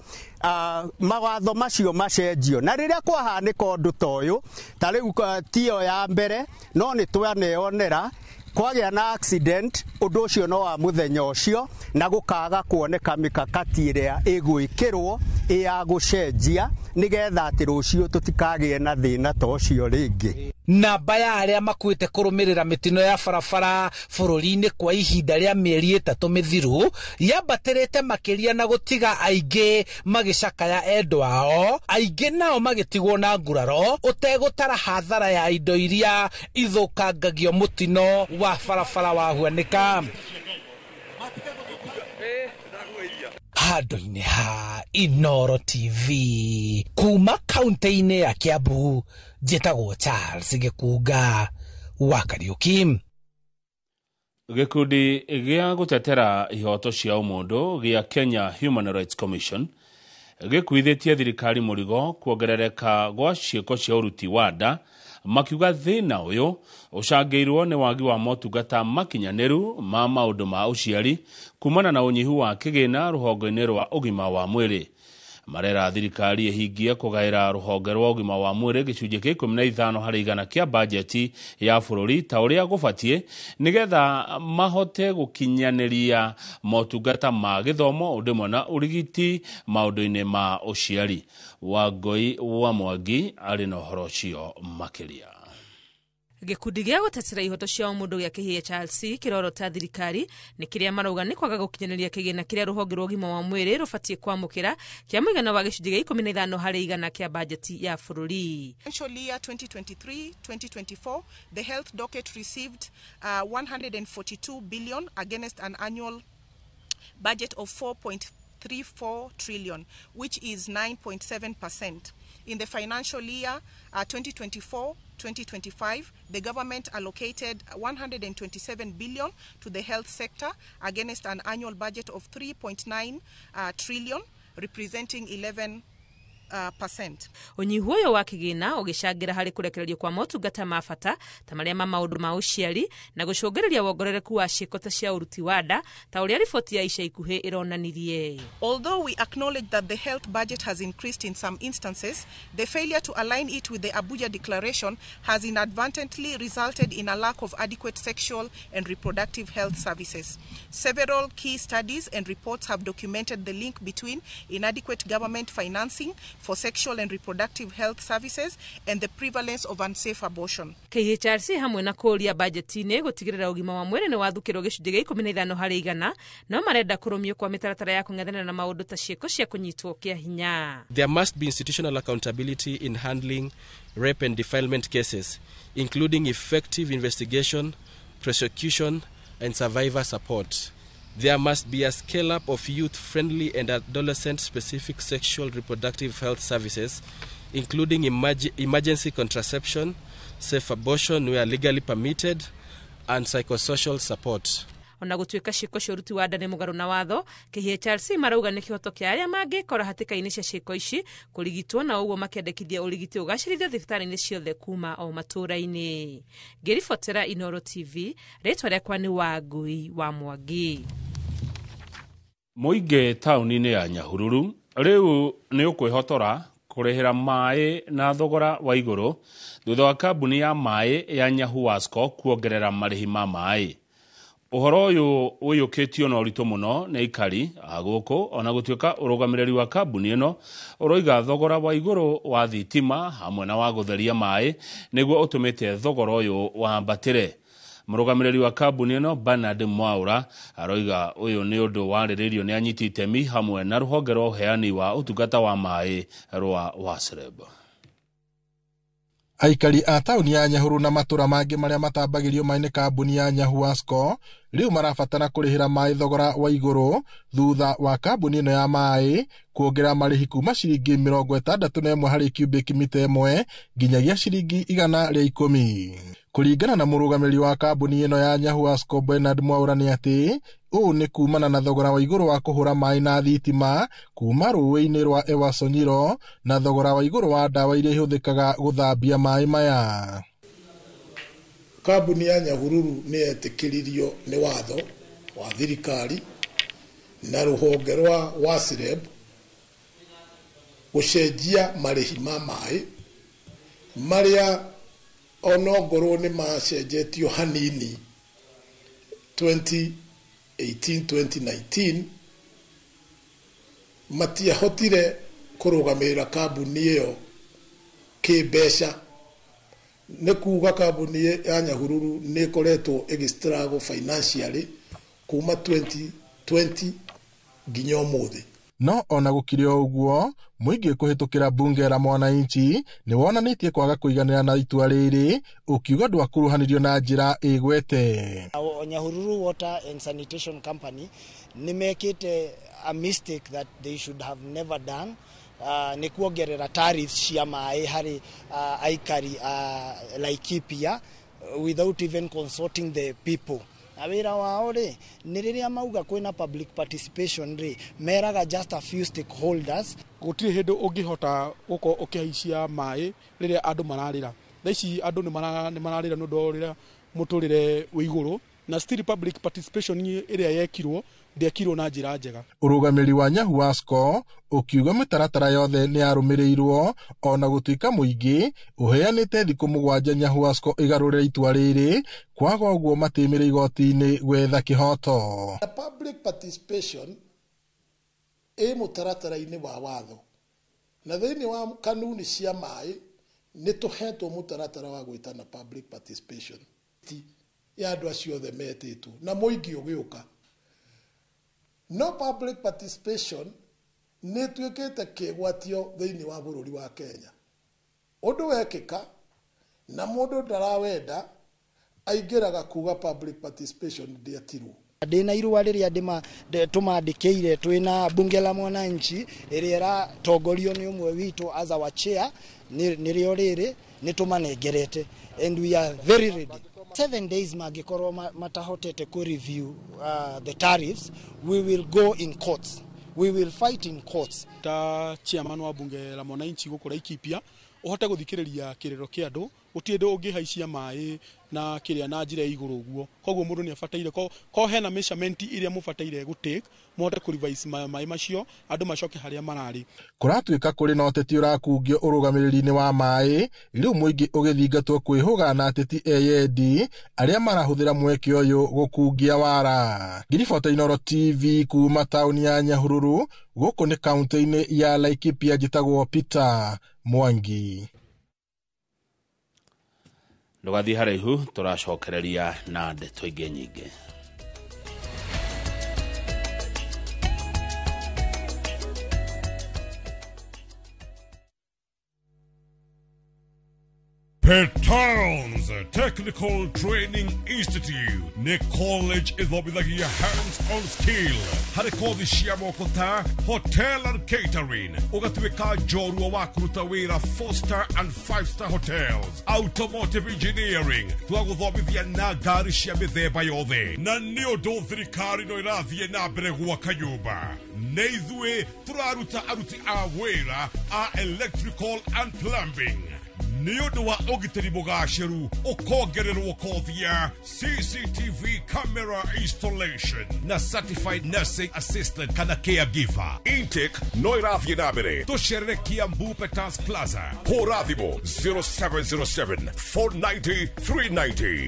[SPEAKER 23] mawatho macio macenjio na riria kwahanĩka ũndũ ta ũyũ ta rĩu tio ya mbere no nĩ twaneyonera kwagĩa na accident ũndũ ũcio no wa mũthenya ũcio na gũkaga kuoneka mikakati ĩrĩa ĩgwĩkĩrwo ya gũcenjia nigetha atĩ rũciũ tũtikagĩe na thĩna ta ũcio rĩngĩ.
[SPEAKER 7] Namba ya arĩa makuĩte kũrũmĩrĩra mĩtino ya barabara bũrũri-inĩ kwa ihinda rĩa mĩeri 3 mĩthiru yambatĩrĩte makĩria na gũtiga aingĩ magĩcakaya endwa ao, aingĩ nao magĩtigwo na nguraro ũtegũtara hathara ya indo iria ithũkangagio mũtino wa barabara wahanĩka. Handũ-inĩ ha Inooro TV kuma kaunti-inĩ ya Kiambu, njĩtagwo Charles Gĩkunga wa Kariuki.
[SPEAKER 1] Gĩkundi gĩa gũtetera ihoto cia ũmũndũ gĩa Kenya Human Rights Commission gĩkuithĩtie thirikari mũrigo kuongerereka gwa ciĩko cia ũruti wa nda, makiuga thĩna ũyũ ũcangĩirwo nĩ wagi wa motungata makinyanĩru ma maũndũ ma ũciari kumana na ũnyihu wa kĩgĩna rũhonge-inĩ rwa ũgima wa mwĩrĩ. Marera thirikari ĩhingie kũgaĩra rũhonge rwa ũgima wa mwĩrĩ gĩcunjĩ kĩa 15% kĩa bajeti ya bũrũri ta ũrĩa gũbatiĩ nĩgetha mahote gũkinyanĩria motungata ma gĩthomo ũndũ ũmwe na ũrigiti maũndũ-inĩ ma ũciari. Wangui wa Mwangi arĩ na ũhoro ũcio makĩria.
[SPEAKER 9] Gĩkundi gĩa gũtetera ihoto cia mũndũ gĩa KHRC kĩrorota thirikari nĩ kĩrĩa marauga nĩ kwaga gũkinyanĩria kĩgĩna kĩrĩa rũhonge rwa ũgima wa mwĩrĩ rũbatiĩ kwamũkĩra kĩa mũigana wa gĩcunjĩ gĩa 15% kĩa bajeti ya bũrũri.
[SPEAKER 10] Financial year 2023-2024, the health docket received 142 billion against an annual budget of 4.34 trillion, which is 9.7%. In the financial year 2024-2025, the government allocated 127 billion to the health sector against an annual budget of 3.9 trillion, representing 11%.
[SPEAKER 9] Ũnyihu ũyũ wa kĩgĩna ũgĩcangĩra harĩ kũrekererio kwa motungata ma bata ta marĩa ma maũndũ ma ũciari na gũcũngĩrĩria wongerereku wa ciĩko ta cia ũruti wa nda ta ũrĩa riboti ya ica ikuhĩ ĩronanirie.
[SPEAKER 10] Although we acknowledge that the health budget has increased in some instances, the failure to align it with the Abuja Declaration has inadvertently resulted in a lack of adequate sexual and reproductive health services. Several key studies and reports have documented the link between inadequate government financing for sexual and reproductive health services and the prevalence of unsafe abortion.
[SPEAKER 9] KHRC hamwe na kũria bajeti-inĩ gũtigĩrĩra ũgima wa mwĩrĩ nĩ wathukĩrwo gĩcunjĩ gĩa 15% no marenda kũrũmio kwa mĩtaratara ya kũng'ethanĩra na maũndũ ta ciĩko cia kũnyitwo kĩa hinya.
[SPEAKER 11] There must be institutional accountability in handling rape and defilement cases, including effective investigation, prosecution, and survivor support. There must be a scale-up of youth-friendly and adolescent-specific sexual reproductive health services, including emergency contraception, safe abortion where legally permitted, and psychosocial support.
[SPEAKER 9] Ona gũtuĩka ciĩko cia ũruti wa nda nĩ mũgarũ na watho, KHRC marauga nĩ kĩhoto kĩa arĩa mangĩkora hatĩka-inĩ cia ciĩko ici kũrigitwo na ũguo makĩendekithia ũrigiti ũgacĩrithio thibitarĩ-inĩ ciothe kuma o matũũra-inĩ. Ngĩribotera Inooro TV, rĩtwa rĩakwa nĩ Wangui wa Mwangi.
[SPEAKER 1] Mũingĩ taũni-inĩ ya Nyahururu rĩu nĩ ũkwĩhotora kũrĩhĩra maĩ na thogora wa igũrũ thutha wa kambuni ya maĩ ya Nyahuasco kuongerera marĩhi ma maĩ. Ũhoro ũyũ ũyũkĩtio na ũritũ mũno nĩ aikari a gũkũ ona gũtuĩka ũrũgamĩrĩri wa kambuni ĩno ũroiga thogora wa igũrũ wa thitima hamwe na wa gũtheria maĩ nĩguo ũtũmĩte thogora ũyũ wambatĩre. Mũrũgamĩrĩri wa kambuni ĩno Bernard Mwaura aroiga ũyũ nĩ ũndũ warĩrĩirio nĩ anyiti itemi hamwe na rũhonge rwa ũheani wa ũtungata wa maĩ rwa WASREB.
[SPEAKER 12] Aikari a taũni ya Nyahururu na matũra mangĩ marĩa matambagĩrio maĩ nĩ kambuni ya Nyahuasco rĩu marabatara kũrĩhĩra maĩ thogora wa igũrũ thutha wa kambuni ĩno ya maĩ kuongerera marĩhi kuma ciringi 61 harĩ cubic mita ĩmwe nginyagia ciringi 110. Kũringana na mũrũgamĩrĩri wa kambuni ĩno ya Nyahuasco Bernard Mwaura nĩ atĩ ũũ nĩ kumana na thogora wa igũrũ wa kũhũra maĩ na thitima kuma rũĩ-inĩ rwa Ewasonyiro na thogora wa igũrũ wa ndawa iria ihũthĩkaga gũthambia maĩ maya.
[SPEAKER 27] Kambuni ya Nyahururu nĩ etĩkĩririo nĩ watho wa thirikari na rũhonge rwa WASREB gucenjia marihi ma mai maria onongorwo ni macenjetio hanini 2018-2019 matiahotire kurugamirira kambuni iyo kibeca ni kuga kambuni ya Nyahururu ni koretwo igistrago financially kuma 2020 nginya umuthi.
[SPEAKER 12] No ona gukire uguo muingi kuhitukira bunge la mwananchi ni wonanitie kwaga kuiganira na itua riri ukiuga ndwakuruhanirio na njira igwete.
[SPEAKER 3] Nyahururu Water and Sanitation Company ni mekite a mistake that they should have never done. Ni kuongerera tariffs cia mai hari aikari Laikipia without even consulting the people. Awira wao ri ni riria mauga kwina public participation ri meraga just a few stakeholders.
[SPEAKER 13] Gutiri hindu ungihota uko ukihaicia mai riria andu mararira thaici andu ni mararira no ndorira muturire wi iguru na still public participation iria yekirwo ndekirwo na njira njega.
[SPEAKER 12] Urugamiri wa Nyahuasco ukiuga mitaratara yothe ni arumirirwo ona gutuika muingi uheanite thiku 7 Nyahuasco igarurira itua riri kwaga uguo matimire igoti-ini gwetha kihoto.
[SPEAKER 27] Public participation mutaratara-ini wa watho na thiini wa kanuni cia mai ni tuhetwo mutaratara wa gwitana public participation ya andu acio othe metitwo na muingi ugiuka. No public participation ni tuikite kigwatio thiini wa bururi wa Kenya. Undu wekika na mundu ndarawenda aingiraga kuga public participation ndiatirwo.
[SPEAKER 3] Ndina irua riria tumandikiire twina bunge la mwananchi riria tongorio ni umwe witu as our chair ni rio riri ni tumanengerete and we are very ready. 7 days magikorwo matahotete ku review the tariffs, we will go in courts, we will fight in courts.
[SPEAKER 13] Ta chairman wa bunge la mwananchi guku Laikipia uhote guthikiriria kiriro kia andu utiendu ungihaicia mai na kiria na njira iguru uguo koguo mundu ni afataire ko hena measurement iria mufataire gutake mote ku revise mai macio andu macoke haria marari.
[SPEAKER 12] Kuratuika kuri na oteti urakungio urugamiriri-ini wa mai riu muingi ugithingatwo kwihuga na ateti eyendi aria marahuthira mweke uyu gukungia wara. Giribota Inooro TV kuma tauni ya Nyahururu guku ni kaunti-ini ya Laikipia jitagwo Peter Mwangi.
[SPEAKER 1] Ndugathi haraihu turacokereria na ndeto ingi nyingi.
[SPEAKER 14] Petowns Technical Training Institute ni college ithobithagia hands-on skill hari kothi cia moko ta hotel and catering ugatuika njorua wa kuruta wira 4-star and 5-star hotels, automotive engineering twaguthomithia na ngari cia mithemba yothe na ni undu thirikari no irathie na mbere gwaka nyumba na ithue turaruta aruti a wira a electrical and plumbing ni undu wa ugitiri mugashiru ukongererwo kothi ya CCTV camera installation na certified nursing assistant kana caregiver. Intake no irathie na mbere tucerere Kiambu Petans Plaza hura thimu 0707 490 390.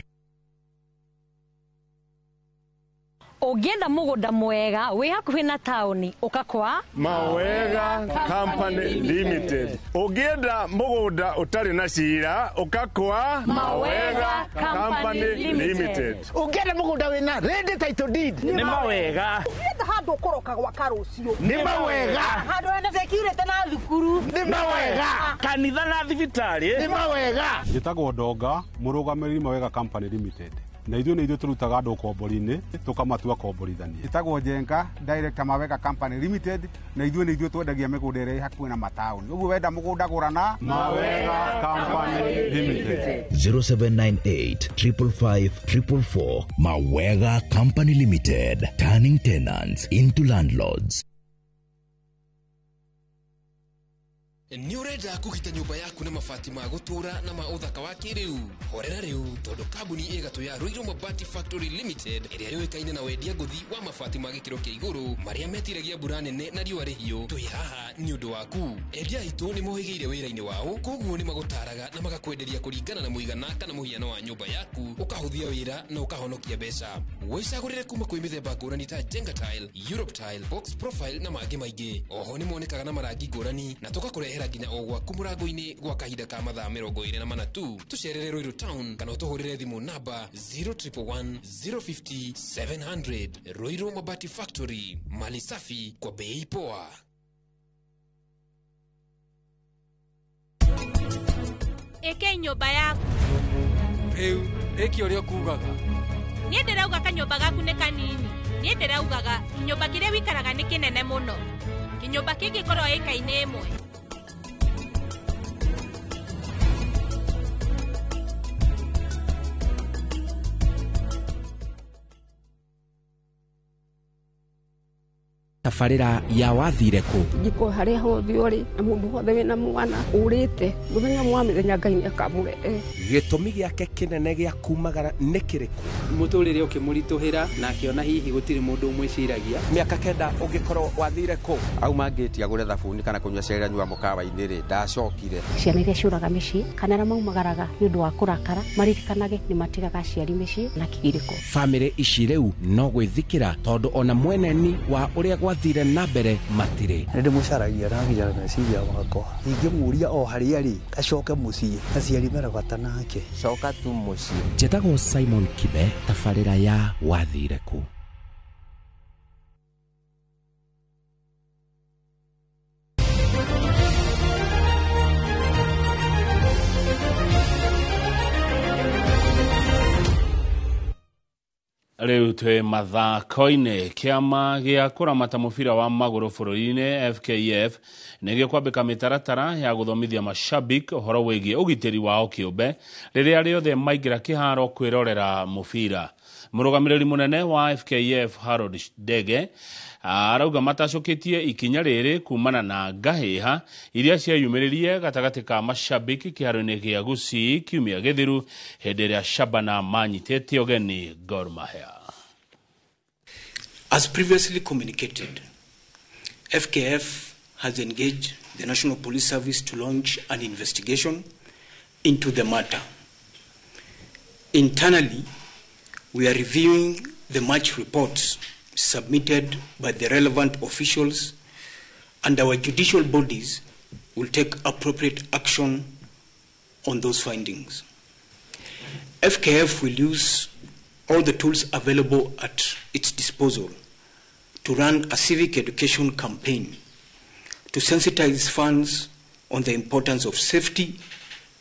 [SPEAKER 15] Ugienda mugunda mwega wi hakuhi na tauni ukakwa
[SPEAKER 16] Mawega Company Limited. Ugienda mugunda utari na cira ukakwa Mawega Company Limited.
[SPEAKER 17] Ugienda mugunda wina ready title deed
[SPEAKER 16] ni Mawega.
[SPEAKER 17] Ugienda handu ukoroka gwa karucio
[SPEAKER 16] ni Mawega.
[SPEAKER 17] Handu ene security na thukuru
[SPEAKER 16] ni Mawega. Kanitha na thibitari ni Mawega.
[SPEAKER 18] Njitagwo Ndonga murugamiriri Mawega Company Limited. Na ithuĩ nĩ ithuĩ tũrutaga andũ kombori-inĩ tũkamatua komborithania.
[SPEAKER 19] Itagwo Njenga Director Mawega Company Limited na ithuĩ nĩ ithuĩ twendagia mĩgũnda ĩrĩa hakuhĩ na mataũni. Ũguo wenda mũgũnda gũrana
[SPEAKER 18] Mawega Company Limited
[SPEAKER 20] 0798 555 444. Mawega Company Limited, turning tenants into landlords.
[SPEAKER 2] Ni urenda kugita nyumba yaku na mabati ma gutura na ma uthaka wa kiriu. Horera riu tondu kambuni igatu ya Ruiru Mabati Factory Limited iria yoikaine na wendia nguthi wa mabati ma gikiro kia iguru maria metiragia mbura nene na riua rihio. Twi haha ni undu waku. Endia itu ni mohigeire wira-ini wao, koguo ni magutaraga na magakwenderia kuringana na muigana kana muhiano wa nyumba yaku, ukahuthia wira na ukahonokia mbeca. Wicagurire kuma kwi mithemba ngurani ta Jenga Tile, Europe Tile, Box Profile na mangi maingi. Oho ni monekaga na marangi ngurani na tugakurehera nginya o gwaku murango-ini gwa kahinda ka mathaa 24 tu. Tucerere Ruiru Town kana utuhurire thimu namba 0111 050 700. Ruiru Mabati Factory, mali safi kwa bei poa.
[SPEAKER 9] Eke nyumba yaku
[SPEAKER 5] riu eki uria kugaga
[SPEAKER 9] nie ndirauga kanyumba gaku ni kanini, nie ndiraugaga kinyumba kiria wikaraga ni kinene muno. Kinyumba kingi korwo eka-ini imwe.
[SPEAKER 21] Tafarira ya wathire ku
[SPEAKER 22] giko haria hothi uri na mundu hothe wina mwana urite muthenya mwa mithenya Ngai ni akamure
[SPEAKER 21] gitumi giake kinene gia kumagara ni kiriku
[SPEAKER 5] muturire ukimurituhira na akiona hihi gutiri mundu umwiciragia
[SPEAKER 21] miaka 9 ungikorwo wathire ku
[SPEAKER 24] au mangitia gure thabuni kana kunywa cera nyua mukawa-ini ri ndacokire
[SPEAKER 22] ciana iria ciuraga micii kana ra maumagaraga ni undu wa kurakara maririkanage ni matigaga aciari micii na kigiriko.
[SPEAKER 21] Family ici riu no gwithikira tondu ona mweneni wa uria thire na mbere matire
[SPEAKER 25] ndi mucaragia na nginya meciria wakwa ingimuria o haria ri acoke mucii aciari meragata nake
[SPEAKER 24] coka tu mucii.
[SPEAKER 21] Njĩtagwo Simon Kibe, tafarĩra ya wathire ku.
[SPEAKER 1] Riu twe mathako-ini kiama gia kuramata mubira wa maguru bururi-ini FKF nigio kwambika mitaratara ya guthomithia mashabik horo wigie ugitiri wao kiumbe riria riothe maingira kiharo kwirorera mubira. Murugamiriri munene wa FKF Harold Ndege arauga matacoketie ikinya riri kumana na ngahiha iria ciayumiririe gatagati ka mashabiki kiharo-ini gia Gusii kiumia githiru hindi iria Shabana manyitete ugeni Gor Mahia.
[SPEAKER 26] As previously communicated, FKF has engaged the National Police Service to launch an investigation into the matter. Internally, we are reviewing the match reports submitted by the relevant officials, and our judicial bodies will take appropriate action on those findings. FKF will use all the tools available at its disposal to run a civic education campaign to sensitize fans on the importance of safety,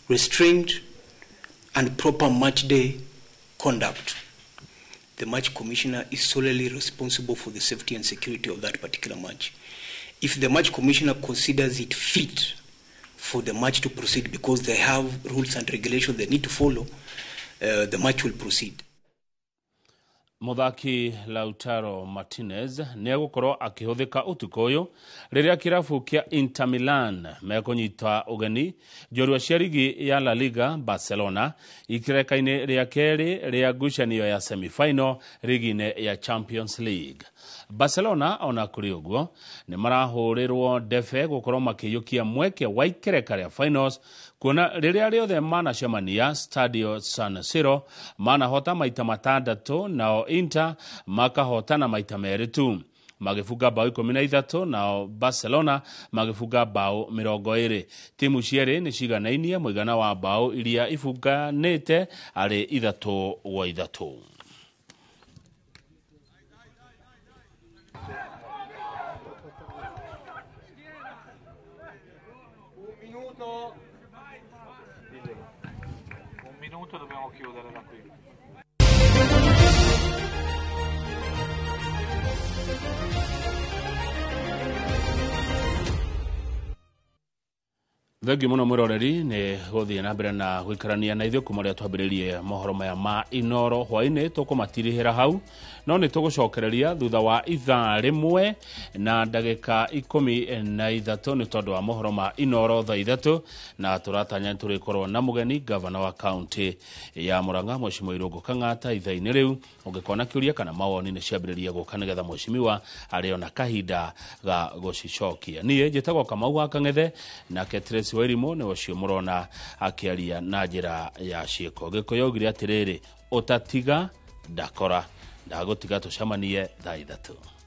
[SPEAKER 26] restraint, and proper match day conduct. The match commissioner is solely responsible for the safety and security of that particular match. If the match commissioner considers it fit for the match to proceed because they have rules and regulations they need to follow, the match will proceed.
[SPEAKER 1] Muthaki Lautaro Martinez negukorwo akihuthika utuko uyu riria kirabu kia Inter Milan mekunyita ugeni njorua cia ligi ya La Liga Barcelona ikirekaine ria keri ria ngucanio ya semi-final ligi-ini ya Champions League. Barcelona ona kuri uguo ni marahurirwo ndefe gukorwo makiyukia mweke wa ikereka ria finals kuona riria riothe manacemania Stadio San Siro manahota maita matandatu nao Inter makahotana maita meri tu, magifunga bao 13 nao Barcelona magifunga bao 20. Timu ciere ni ciganainie muigana wa bao iria ifunganite ari 3-3.
[SPEAKER 28] Dobbiamo chiudere da qui.
[SPEAKER 1] Thengi muno mwiroreri ni guthie na mbere na gwikarania na ithuĩ kuma rĩa twambĩrĩrie mohoro maya ma Inoro hwaĩ-inĩ tũkũmatirihĩra hau no nĩ tũgũcokereria thutha wa ithaa rĩmwe na ndagĩka 13 nĩ tondũ wa mohoro ma Inoro thaa 3 na tũratanya tũrĩkorwo na mũgeni gavana wa kaunti ya Murang'a Mheshimiwa Irũngũ Kang'ata ithaa-inĩ rĩu ũngĩkona kĩũria kana mawoni nĩ ciambĩrĩria gũka nĩgetha mheshimiwa arĩ ona kahinda ga gũcicokia. Niĩ njĩtagwo Kamau wa Kang'ethe nake Tracy Wairimu nĩ ũcio mũrona akĩaria na njĩra ya ciĩko. Gĩkũyũ augire atĩrĩrĩ ũtatiga ndakora ndagũtiga tũcemanie thaa 3.